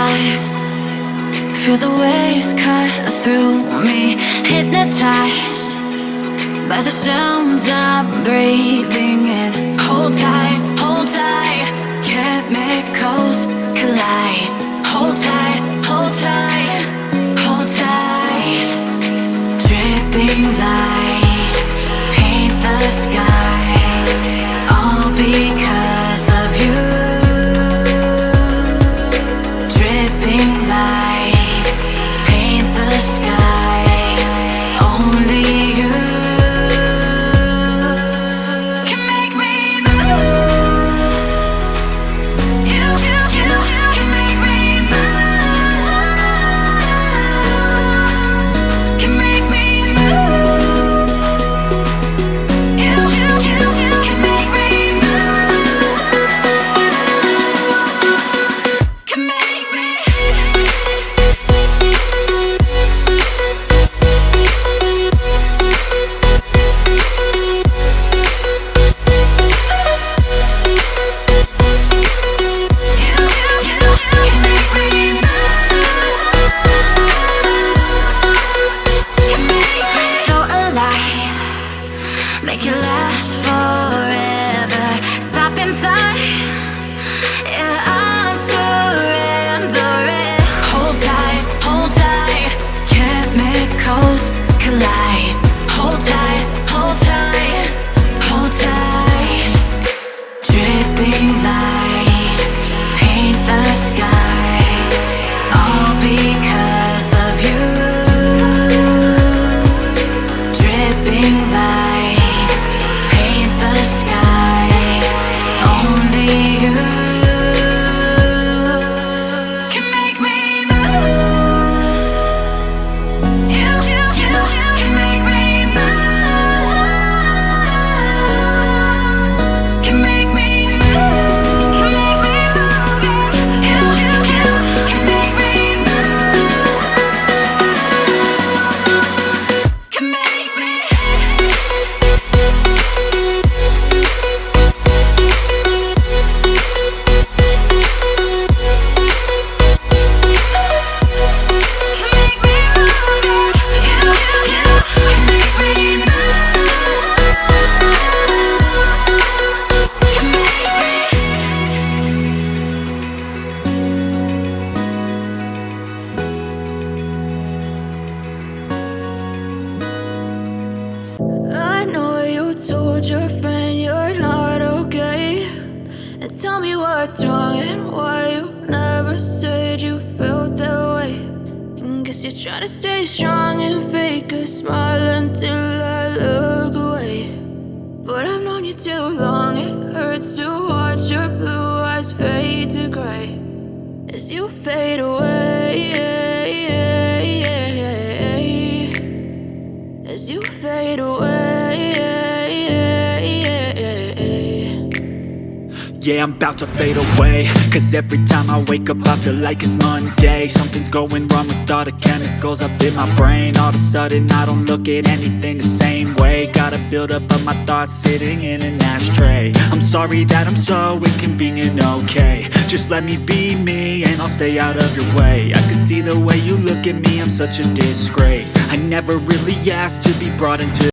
high, feel the waves cut through me, hypnotized by the sounds I'm breathing in. Hold tight, chemicals collide. Hold tight, hold tight, hold tight. Dripping lights paint the skies, all because of you. Dripping lights paint the skies, only you can make me move. You can make me move. Can make me move. You can make me move. Can make me. So alive, make it last forever. Stop in time, yeah, I'm surrendering. Hold tight, chemicals collide. Hold tight, hold tight, hold tight. Dripping lights paint the skies, all because of you. Dripping lights paint the skies, only you can make me move. You can make me move. Can make me move. Can make me move. You can make me move. Can make me. Can make me move. You can make me move. Can make me. I know you told your friend you're not okay, and tell me what's wrong and why you never said you felt that way. And guess you're trying to stay strong and fake a smile until I look away. But I've known you too long, it hurts to watch your blue eyes fade to gray as you fade away, as you fade away. Yeah, I'm about to fade away, cause every time I wake up I feel like it's Monday. Something's going wrong with all the chemicals up in my brain. All of a sudden I don't look at anything the same way. Got a build-up of my thoughts sitting in an ashtray. I'm sorry that I'm so inconvenient, okay. Just let me be me and I'll stay out of your way. I can see the way you look at me, I'm such a disgrace. I never really asked to be brought into